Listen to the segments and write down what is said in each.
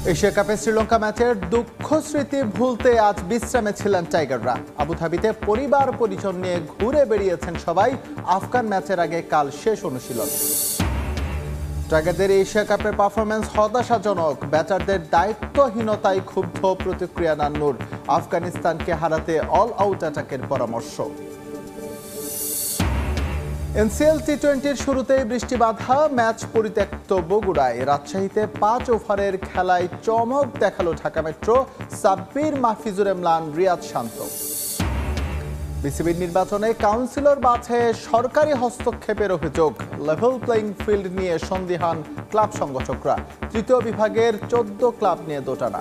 Asia কাপে শ্রীলঙ্কা ম্যাচের দুঃখ স্মৃতি ভুলতে আজ বিশ্রামে ছিলেন টাইগাররা। আবুধাবিতে পরিবার পরিজন নিয়ে ঘুরে বেরিয়েছেন সবাই। আফগান ম্যাচের আগে কাল শেষ অনুশীলন। টাইগারদের এশিয়া কাপের পারফরমেন্স হতাশাজনক। ব্যাটারদের দায়িত্বহীনতায় ক্ষুব্ধ প্রতিক্রিয়া নান্নুর। আফগানিস্তানকে হারাতে অল আউট অ্যাটাকের পরামর্শ। এনসিএল টি-20-র শুরুতেই বৃষ্টি বাধা ম্যাচ পরিত্যক্ত বগুড়ায়। রাজশাহীতে 5 ওভারের খেলায় চমক দেখালো ঢাকা মেট্রো। সাব্বির, মাহফিজুর রহমান, রিয়াদ শান্ত। বিসিবির নির্বাচনে কাউন্সিলর বাছাইয়ে সরকারি হস্তক্ষেপের অভিযোগ। লেভেল প্লেইং ফিল্ড নিয়ে সন্দিহান ক্লাব সংগঠকরা। তৃতীয় বিভাগের 14 ক্লাব নিয়ে দোটানা।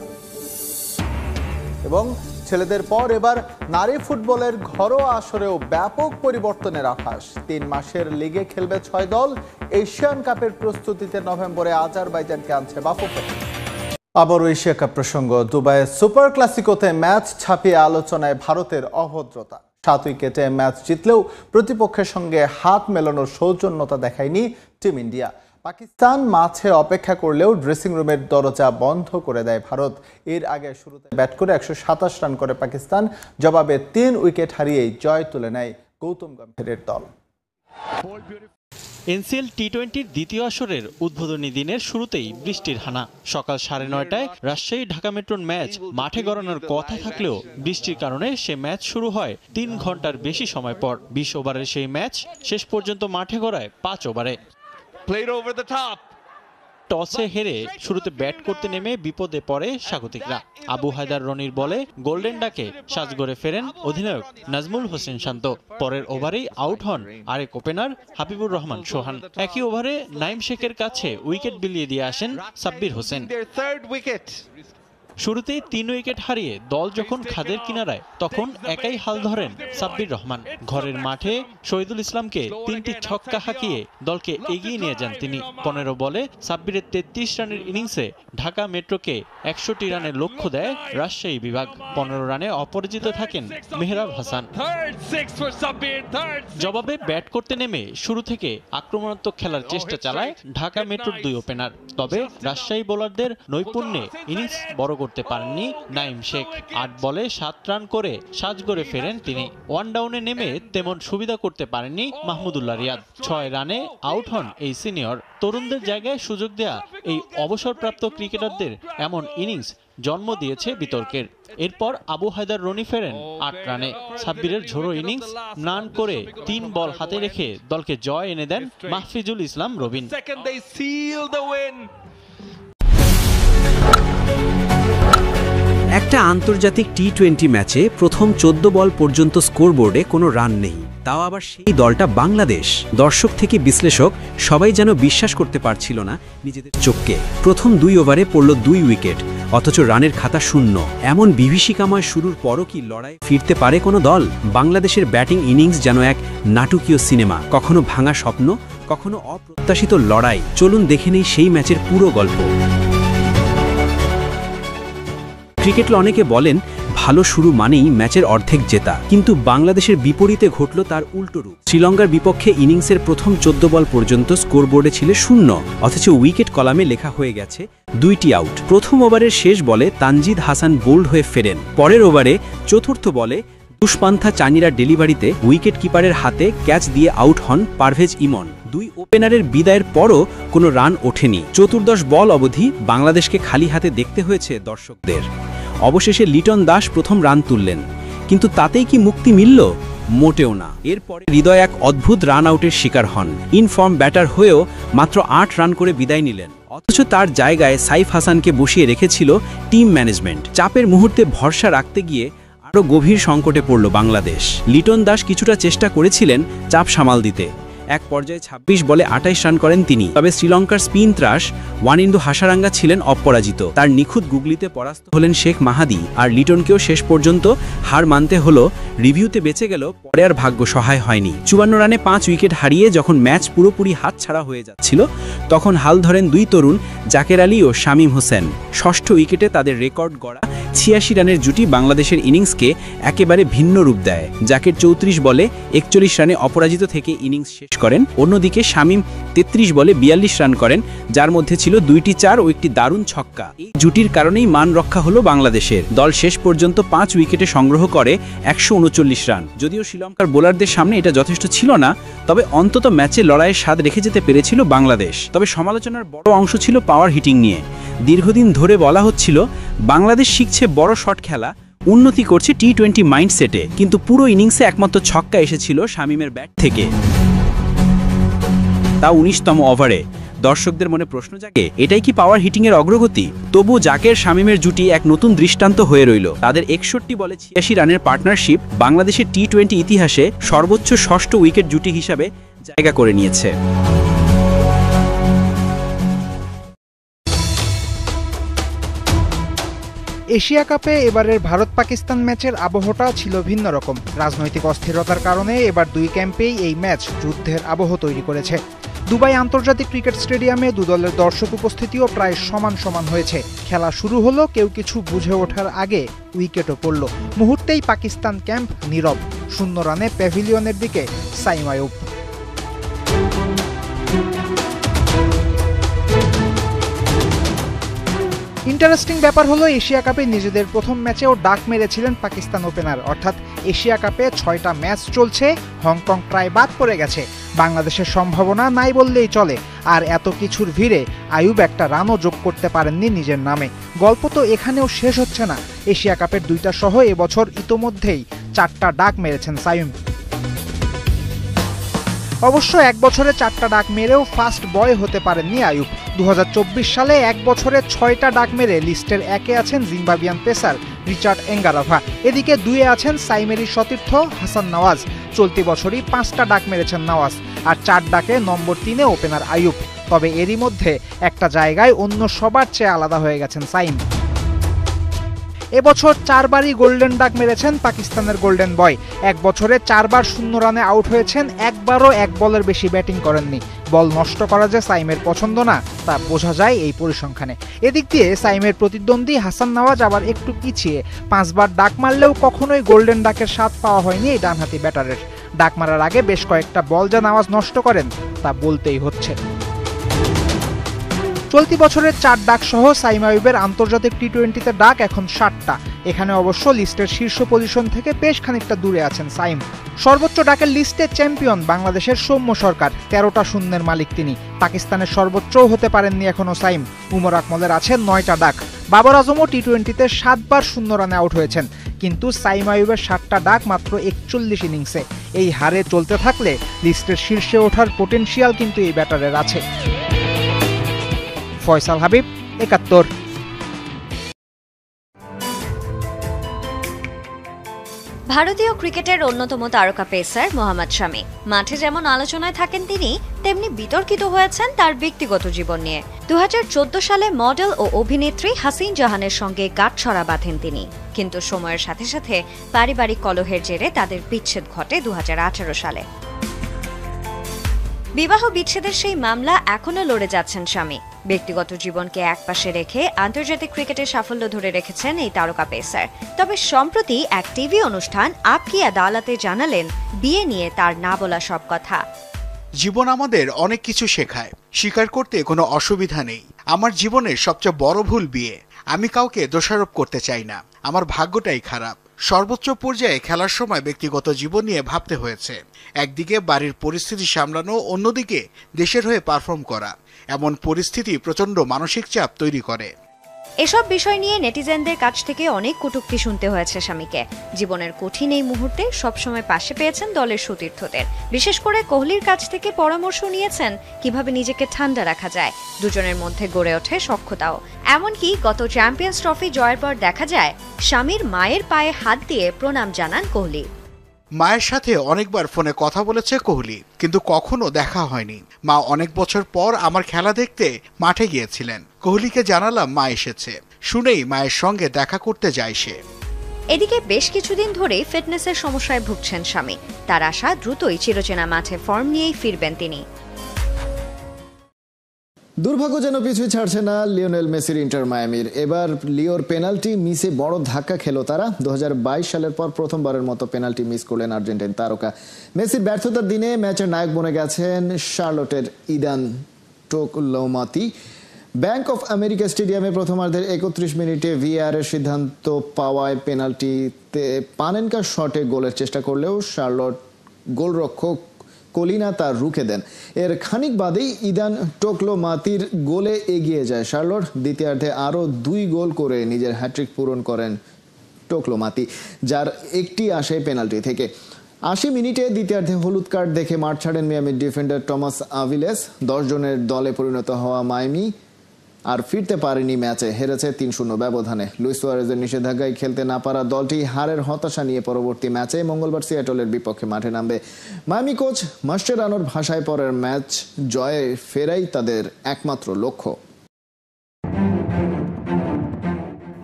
এবং ছেলেদের পর এবার নারী ফুটবলের ঘরোয়া আসরেও ব্যাপক পরিবর্তনের আভাস। 3 মাসের লিগে খেলবে 6 দল। এশিয়ান কাপের প্রস্তুতিতে নভেম্বরে আজারবাইজানকে আনছে বাফুফে। আবারও এশিয়া কাপ প্রসঙ্গ। দুবাইয়ে সুপার ক্লাসিকোতে ম্যাচ ছাপিয়ে আলোচনায় ভারতের অভদ্রতা। 7 উইকেটে ম্যাচ জিতলেও প্রতিপক্ষের সঙ্গে হাত মেলানোর সৌজন্যতা দেখায়নি টিম ইন্ডিয়া। পাকিস্তান মাঠে অপেক্ষা করলেও ড্রেসিং রুমের দরজা বন্ধ করে দেয় ভারত। এর আগে শুরুতে ব্যাট করে 127 রান করে পাকিস্তান। জবাবে 3 উইকেট হারিয়েই জয় তুলে নেয় গৌতম গম্ভীরের দল। এনসিএল টি-20-র দ্বিতীয় আসরের উদ্বোধনী দিনের শুরুতেই বৃষ্টির হানা। সকাল 9:30টায় রাজশাহী ঢাকা মেট্রোর ম্যাচ মাঠে গড়ানোর কথা থাকলেও বৃষ্টির কারণে সে ম্যাচ শুরু হয় 3 ঘন্টার বেশি সময় পর। 20 ওভারের সেই ম্যাচ শেষ পর্যন্ত মাঠে গড়ায় 5 ওভারে। টসে হেরে শুরুতে ব্যাট করতে নেমে বিপদে পড়ে স্বাগতিকরা। আবু হায়দার রনির বলে গোল্ডেন ডাকে সাজগড়ে ফেরেন অধিনায়ক নাজমুল হোসেন শান্ত। পরের ওভারেই আউট হন আরেক ওপেনার হাবিবুর রহমান সোহান। একই ওভারে নাইম শেখের কাছে উইকেট বিলিয়ে দিয়ে আসেন সাব্বির হোসেন। শুরুতেই 3 উইকেট হারিয়ে দল যখন খাদের কিনারায় তখন একাই হাল ধরেন সাব্বির রহমান। ঘরের মাঠে শহীদুল ইসলামকে 3টি ছক্কা হাঁকিয়ে দলকে এগিয়ে নিয়ে যান তিনি। 15 বলে সাব্বিরের 33 রানের ইনিংসে ঢাকা মেট্রোকে 61টি রানের লক্ষ্য দেয় রাজশাহী বিভাগ। 15 রানে অপরাজিত থাকেন মেহরাব হাসান। জবাবে ব্যাট করতে নেমে শুরু থেকে আক্রমণাত্মক খেলার চেষ্টা চালায় ঢাকা মেট্রোর 2 ওপেনার। তবে রাজশাহী বোলারদের নৈপুণ্যে ইনিংস বড় করতে পারেননি নাইম শেখ। 8 বলে 7 রান করে সাজগড়ে ফেরেন তিনি। 1 ডাউনে নেমে তেমন সুবিধা করতে পারেননি মাহমুদুল্লাহ রিয়াদ। 6 রানে আউট হন এই সিনিয়র। তরুণদের জায়গায় সুযোগ দেয়া এই অবসরপ্রাপ্ত ক্রিকেটারদের এমন ইনিংস জন্ম দিয়েছে বিতর্কের। এরপর আবু হায়দার রনি ফেরেন 8 রানে। সাব্বিরের ঝোড়ো ইনিংস ম্লান করে 3 বল হাতে রেখে দলকে জয় এনে দেন মাহফিজুল ইসলাম রবিন। একটা আন্তর্জাতিক টি-20 ম্যাচে প্রথম 14 বল পর্যন্ত স্কোরবোর্ডে কোনো রান নেই, তাও আবার সেই দলটা বাংলাদেশ। দর্শক থেকে বিশ্লেষক সবাই যেন বিশ্বাস করতে পারছিল না নিজেদের চোখকে। প্রথম 2 ওভারে পড়ল 2 উইকেট, অথচ রানের খাতা শূন্য। এমন বিভীষিকাময় শুরুর পরও কি লড়াই ফিরতে পারে কোনো দল? বাংলাদেশের ব্যাটিং ইনিংস যেন এক নাটকীয় সিনেমা। কখনো ভাঙা স্বপ্ন, কখনো অপ্রত্যাশিত লড়াই। চলুন দেখে নেই সেই ম্যাচের পুরো গল্প। ক্রিকেটে অনেকে বলেন ভালো শুরু মানেই ম্যাচের অর্ধেক জেতা, কিন্তু বাংলাদেশের বিপরীতে ঘটল তার উল্টো রূপ। শ্রীলঙ্কার বিপক্ষে ইনিংসের প্রথম 14 বল পর্যন্ত স্কোরবোর্ডে ছিল 0, অথচ উইকেট কলামে লেখা হয়ে গেছে 2টি আউট। প্রথম ওভারের শেষ বলে তানজিদ হাসান বোল্ড হয়ে ফেরেন। পরের ওভারে চতুর্থ বলে দুষ্পান্থা চানিরা ডেলিভারিতে উইকেট কিপারের হাতে ক্যাচ দিয়ে আউট হন পারভেজ ইমন। 2 ওপেনারের বিদায়ের পরও কোনো রান ওঠেনি। 14 বল অবধি বাংলাদেশকে খালি হাতে দেখতে হয়েছে দর্শকদের। অবশেষে লিটন দাস প্রথম রান তুললেন, কিন্তু তাতেই কি মুক্তি মিলল? মোটেও না। এরপরে হৃদয় এক অদ্ভুত রান আউটের শিকার হন। ইনফর্ম ব্যাটার হয়েও মাত্র 8 রান করে বিদায় নিলেন। অথচ তার জায়গায় সাইফ হাসানকে বসিয়ে রেখেছিল টিম ম্যানেজমেন্ট। চাপের মুহূর্তে ভরসা রাখতে গিয়ে আরও গভীর সংকটে পড়ল বাংলাদেশ। লিটন দাস কিছুটা চেষ্টা করেছিলেন চাপ সামাল দিতে। এক পর্যায়ে 26 বলে 28 রান করেন তিনি। তবে শ্রীলঙ্কার স্পিন ত্রাস ওয়ানিন্দু হাসারাঙ্গা ছিলেন অপরাজিত। তার নিখুঁত গুগলিতে পরাস্ত হলেন শেখ মাহাদি। আর লিটনকেও শেষ পর্যন্ত হার মানতে হলো। রিভিউতে বেঁচে গেল, পরে আর ভাগ্য সহায় হয়নি। 54 রানে 5 উইকেট হারিয়ে যখন ম্যাচ পুরোপুরি হাতছাড়া হয়ে যাচ্ছিল, তখন হাল ধরেন 2 তরুণ জাকের আলী ও শামীম হোসেন। ষষ্ঠ উইকেটে তাদের রেকর্ড গড়া 86 রানের জুটি বাংলাদেশের ইনিংসকে একেবারে ভিন্ন রূপ দেয়। জাকের 34 বলে 41 রানে অপরাজিত থেকে ইনিংস শেষ করেন। অন্যদিকে শামীম 33 বলে 42 রান করেন, যার মধ্যে ছিল 2টি 4 ও একটি দারুণ ছক্কা। এই জুটির কারণেই মান রক্ষা হলো বাংলাদেশের। দল শেষ পর্যন্ত 5 উইকেটে সংগ্রহ করে 139 রান। যদিও শ্রীলঙ্কার বোলারদের সামনে এটা যথেষ্ট ছিল না, তবে অন্তত ম্যাচে লড়াইয়ের স্বাদ রেখে যেতে পেরেছিল বাংলাদেশ। তবে সমালোচনার বড় অংশ ছিল পাওয়ার হিটিং নিয়ে। দীর্ঘদিন ধরে বলা হচ্ছিল বাংলাদেশ শিখছে বড় শট খেলা, উন্নতি করছে টি-20 মাইন্ডসেটে, কিন্তু পুরো ইনিংসে একমাত্র ছক্কা এসেছিল শামীমের ব্যাট থেকে, তা 19তম ওভারে। দর্শকদের মনে প্রশ্ন জাগে, এটাই কি পাওয়ার হিটিংয়ের অগ্রগতি? তবু জাকের শামীমের জুটি এক নতুন দৃষ্টান্ত হয়ে রইল। তাদের 61 বলে 86 রানের পার্টনারশিপ বাংলাদেশের টি-20 ইতিহাসে সর্বোচ্চ 6ষ্ঠ উইকেট জুটি হিসাবে জায়গা করে নিয়েছে। এশিয়া কাপে এবারের ভারত পাকিস্তান ম্যাচের আবহটা ছিল ভিন্ন রকম। রাজনৈতিক অস্থিরতার কারণে এবার দুই ক্যাম্পেই এই ম্যাচ যুদ্ধের আবহ তৈরি করেছে। দুবাই আন্তর্জাতিক ক্রিকেট স্টেডিয়ামে দু দলের দর্শক উপস্থিতিও প্রায় সমান সমান হয়েছে। খেলা শুরু হলো, কেউ কিছু বুঝে ওঠার আগে উইকেটও পড়ল। মুহূর্তেই পাকিস্তান ক্যাম্প নীরব। 0 রানে প্যাভিলিয়নের দিকে সাইম আইয়ুব। ইন্টারেস্টিং ব্যাপার হলো, এশিয়া কাপে নিজেদের প্রথম ম্যাচেও ডাক মেরেছিলেন পাকিস্তান ওপেনার। অর্থাৎ এশিয়া কাপে 6টা ম্যাচ চলছে, হংকং প্রায় বাদ পড়ে গেছে। বাংলাদেশের সম্ভাবনা নাই বললেই চলে। আর এত কিছুর ভিড়ে আইয়ুব একটা রানও যোগ করতে পারেননি নিজের নামে। গল্প তো এখানেও শেষ হচ্ছে না। এশিয়া কাপের 2টা সহ এবছর ইতোমধ্যেই 4টা ডাক মেরেছেন সাইম। অবশ্য এক বছরে 4টা ডাক মেরেও ফার্স্ট বয় হতে পারেননি আইয়ুব। 2024 সালে এক বছরে 6টা ডাক মেরে লিস্টের 1-এ আছেন জিম্বাবুইয়ান পেসার রিচার্ড এঙ্গারাভা। এদিকে 2-এ আছেন সাইমেরই সতীর্থ হাসান নওয়াজ। চলতি বছরই 5টা ডাক মেরেছেন নওয়াজ, আর 4 ডাকে নম্বর 3-এ ওপেনার আইয়ুব। তবে এরই মধ্যে একটা জায়গায় অন্য সবার চেয়ে আলাদা হয়ে গেছেন সাইম। এবছর 4বারই গোল্ডেন ডাক মেরেছেন পাকিস্তানের গোল্ডেন বয়। এক বছরে 4বার 0 রানে আউট হয়েছেন, একবারও 1 বলের বেশি ব্যাটিং করেননি। বল নষ্ট করা যে সাইমের পছন্দ না, তা বোঝা যায় এই পরিসংখ্যানে। এদিক দিয়ে সাইমের প্রতিদ্বন্দ্বী হাসান নওয়াজ আবার একটু পিছিয়ে। 5বার ডাক মারলেও কখনোই গোল্ডেন ডাকের স্বাদ পাওয়া হয়নি এই ডানহাতি ব্যাটারের। ডাক মারার আগে বেশ কয়েকটা বল যা নওয়াজ নষ্ট করেন, তা বলতেই হচ্ছে। চলতি বছরের 4 ডাক সহ সাইম আইয়ুবের আন্তর্জাতিক টি-20তে ডাক এখন 7টা। এখানে অবশ্য লিস্টের শীর্ষ পজিশন থেকে বেশ খানিকটা দূরে আছেন সাইম। সর্বোচ্চ ডাকের লিস্টে চ্যাম্পিয়ন বাংলাদেশের সৌম্য সরকার, 13টা শূন্যের মালিক তিনি। পাকিস্তানের সর্বোচ্চও হতে পারেননি এখনো সাইম। উমর আকমলের আছে 9টা ডাক। বাবর আজমও টি-20তে 7বার 0 রানে আউট হয়েছেন, কিন্তু সাইম আইয়ুবের 7টা ডাক মাত্র 41 ইনিংসে। এই হারে চলতে থাকলে লিস্টের শীর্ষে ওঠার পোটেনশিয়াল কিন্তু এই ব্যাটারের আছে। ফয়সাল হাবিব, 71। ভারতীয় ক্রিকেটের অন্যতম তারকা পেসার মোহাম্মদ শামি। মাঠে যেমন আলোচনায় থাকেন তিনি, তেমনি বিতর্কিত হয়েছেন তার ব্যক্তিগত জীবন নিয়ে। 2014 সালে মডেল ও অভিনেত্রী হাসিন জাহানের সঙ্গে গাঁটছড়া বাঁধেন তিনি, কিন্তু সময়ের সাথে সাথে পারিবারিক কলহের জেরে তাদের বিচ্ছেদ ঘটে 2018 সালে। বিবাহ বিচ্ছেদের সেই মামলা এখনো লড়ে যাচ্ছেন শামি। ব্যক্তিগত জীবনকে একপাশে রেখে আন্তর্জাতিক ক্রিকেটের সাফল্য ধরে রেখেছেন এই তারকা পেসার। তবে সম্প্রতি এক টিভি অনুষ্ঠান আপ কি আদালতে জানালেন বিয়ে নিয়ে তার না বলা সব কথা। জীবন আমাদের অনেক কিছু শেখায়, স্বীকার করতে কোনো অসুবিধা নেই। আমার জীবনের সবচেয়ে বড় ভুল বিয়ে। আমি কাউকে দোষারোপ করতে চাই না, আমার ভাগ্যটাই খারাপ। সর্বোচ্চ পর্যায়ে খেলার সময় ব্যক্তিগত জীবন নিয়ে ভাবতে হয়েছে। একদিকে বাড়ির পরিস্থিতি সামলানো, অন্যদিকে দেশের হয়ে পারফর্ম করা। এমন পরিস্থিতি প্রচণ্ড মানসিক চাপ তৈরি করে। এসব বিষয় নিয়ে নেটিজেনদের কাছ থেকে অনেক কটূক্তি শুনতে হয়েছে শামিকে। জীবনের কঠিন এই মুহূর্তে সবসময় পাশে পেয়েছেন দলের সতীর্থদের। বিশেষ করে কোহলির কাছ থেকে পরামর্শ নিয়েছেন কিভাবে নিজেকে ঠান্ডা রাখা যায়। দুজনের মধ্যে গড়ে ওঠে সখ্যতাও। এমনকি গত চ্যাম্পিয়ন্স ট্রফি জয়ের পর দেখা যায় শামির মায়ের পায়ে হাত দিয়ে প্রণাম জানান কোহলি। মায়ের সাথে অনেকবার ফোনে কথা বলেছে কোহলি, কিন্তু কখনো দেখা হয়নি। মা অনেক বছর পর আমার খেলা দেখতে মাঠে গিয়েছিলেন। কোহলিকে জানালাম মা এসেছে, শুনেই মায়ের সঙ্গে দেখা করতে যায় সে। এদিকে বেশ কিছুদিন ধরেই ফিটনেসের সমস্যায় ভুগছেন শামি। তার আশা দ্রুতই চিরচেনা মাঠে ফর্ম নিয়েই ফিরবেন তিনি। দুর্ভাগ্য যেন পিছুই ছাড়ছে না লিওনেল মেসির ইন্টার মায়ামির। এবার লিওর পেনাল্টি মিসে বড় ধাক্কা খেলো তারা। 2022 সালের পর প্রথমবারের মতো পেনাল্টি মিস করলেন আর্জেন্টিন তারকা। মেসির ব্যর্থতার দিনে ম্যাচের নায়ক বনে গেছেন শার্লটের ইদান টোকলোমাতি। ব্যাংক অফ আমেরিকা স্টেডিয়ামে প্রথমার্ধের 31 মিনিটে ভিআর এর সিদ্ধান্ত পাওয়ায় পেনাল্টিতে পানেনকা শটে গোলের চেষ্টা করলেও শার্লট গোলরক্ষক কলিনা তার রুখে দেন। এর খানিক বাদেই ইদান টোকলোমাতির গোলে এগিয়ে যায় শার্লট। দ্বিতীয়ার্ধে আরও 2 গোল করে নিজের হ্যাট্রিক পূরণ করেন টোকলোমাতি, যার একটি আসে পেনাল্টি থেকে। 80 মিনিটে দ্বিতীয়ার্ধে হলুদ কার্ড দেখে মাঠ ছাড়েন মিয়ামির ডিফেন্ডার টমাস আভিলেস। 10 জনের দলে পরিণত হওয়া মায়ামি আর ফিরতে পারেনি ম্যাচে, হেরেছে 3-0 ব্যবধানে। লুইস সুয়ারেজের নিষেধাজ্ঞায় খেলতে না পারা দলটি হারের হতাশা নিয়ে পরবর্তী ম্যাচে মঙ্গলবার সিয়াটলের বিপক্ষে মাঠে নামবে। মায়ামি কোচ মাস্টেরানোর ভাষায় পরের ম্যাচ জয়ে ফেরাই তাদের একমাত্র লক্ষ্য।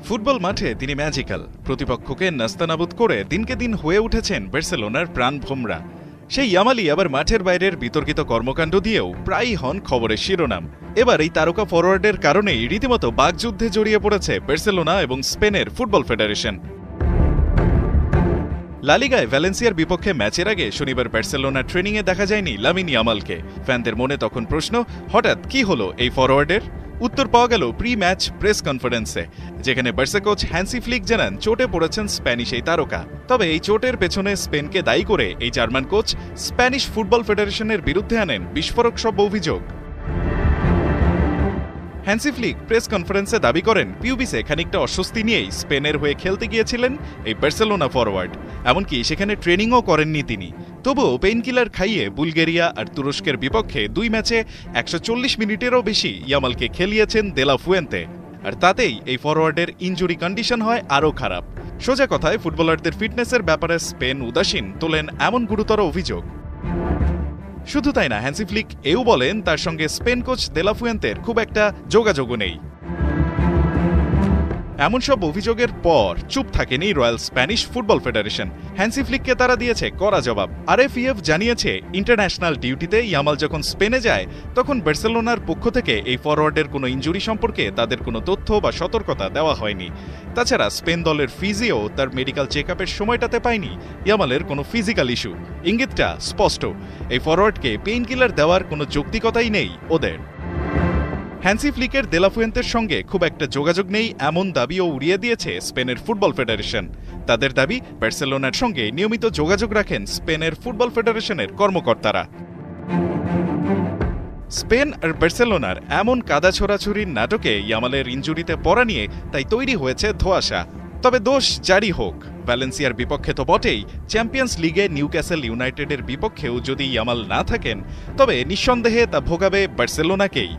ফুটবল মাঠে তিনি ম্যাজিক্যাল। প্রতিপক্ষকে নাস্তানাবুদ করে দিনকে দিন হয়ে উঠেছেন বার্সেলোনার প্রাণভোমরা। সেই ইয়ামালি আবার মাঠের বাইরের বিতর্কিত কর্মকাণ্ড দিয়েও প্রায়ই হন খবরের শিরোনাম। এবার এই তারকা ফরওয়ার্ডের কারণেই রীতিমতো বাকযুদ্ধে জড়িয়ে পড়েছে বার্সেলোনা এবং স্পেনের ফুটবল ফেডারেশন। লা লিগায় ভ্যালেন্সিয়ার বিপক্ষে ম্যাচের আগে শনিবার বার্সেলোনা ট্রেনিংয়ে দেখা যায়নি লামিন ইয়ামালকে। ফ্যানদের মনে তখন প্রশ্ন, হঠাৎ কি হলো এই ফরওয়ার্ডের? উত্তর পাওয়া গেল প্রি ম্যাচ প্রেস কনফারেন্সে, যেখানে বার্সা কোচ হ্যান্সি ফ্লিক জানান চোটে পড়েছেন স্প্যানিশ এই তারকা। তবে এই চোটের পেছনে স্পেনকে দায়ী করে এই জার্মান কোচ স্প্যানিশ ফুটবল ফেডারেশনের বিরুদ্ধে আনেন বিস্ফোরক সব অভিযোগ। হ্যান্সি ফ্লিক প্রেস কনফারেন্সে দাবি করেন পিউবিসে খানিকটা অস্বস্তি নিয়েই স্পেনের হয়ে খেলতে গিয়েছিলেন এই বার্সেলোনা ফরওয়ার্ড। এমনকি সেখানে ট্রেনিংও করেননি তিনি। তবুও পেইনকিলার খাইয়ে বুলগেরিয়া আর তুরস্কের বিপক্ষে 2 ম্যাচে 140 মিনিটেরও বেশি ইয়ামালকে খেলিয়েছেন দেলা ফুয়েন্তে। আর তাতেই এই ফরওয়ার্ডের ইনজুরি কন্ডিশন হয় আরও খারাপ। সোজা কথায় ফুটবলারদের ফিটনেসের ব্যাপারে স্পেন উদাসীন তোলেন এমন গুরুতর অভিযোগ। শুধু তাই না, হ্যান্সি ফ্লিক এও বলেন তার সঙ্গে স্পেন কোচ দেলা ফুয়েন্তের খুব একটা যোগাযোগও নেই। এমন সব অভিযোগের পর চুপ থাকেনি Royal Spanish Football Federation. Hansi ফ্লিককে তারা দিয়েছে কড়া জবাব। আরএফইএফ জানিয়েছে ইন্টারন্যাশনাল ডিউটিতে ইয়ামাল যখন স্পেনে যায় তখন বার্সেলোনার পক্ষ থেকে এই ফরওয়ার্ডের কোনো ইনজুরি সম্পর্কে তাদের কোনো তথ্য বা সতর্কতা দেওয়া হয়নি। তাছাড়া স্পেন দলের ফিজিও তার মেডিকেল চেকআপের সময়টাতে পায়নি ইয়ামালের কোনো ফিজিক্যাল ইস্যু। ইঙ্গিতটা স্পষ্ট, এই ফরওয়ার্ডকে পেইন কিলার দেওয়ার কোনো যৌক্তিকতাই নেই ওদের। হ্যান্সি ফ্লিকের দেলা ফুয়েন্তের সঙ্গে খুব একটা যোগাযোগ নেই এমন দাবিও উড়িয়ে দিয়েছে স্পেনের ফুটবল ফেডারেশন। তাদের দাবি বার্সেলোনার সঙ্গে নিয়মিত যোগাযোগ রাখেন স্পেনের ফুটবল ফেডারেশনের কর্মকর্তারা। স্পেন আর বার্সেলোনার এমন কাদা ছোড়াছুরির নাটকে ইয়ামালের ইনজুরিতে পড়া নিয়ে তাই তৈরি হয়েছে ধোঁয়াশা। তবে দোষ জারি হোক, ভ্যালেন্সিয়ার বিপক্ষে তো বটেই, চ্যাম্পিয়ন্স লিগে নিউক্যাসল ইউনাইটেডের বিপক্ষেও যদি ইয়ামাল না থাকেন তবে নিঃসন্দেহে তা ভোগাবে বার্সেলোনাকেই।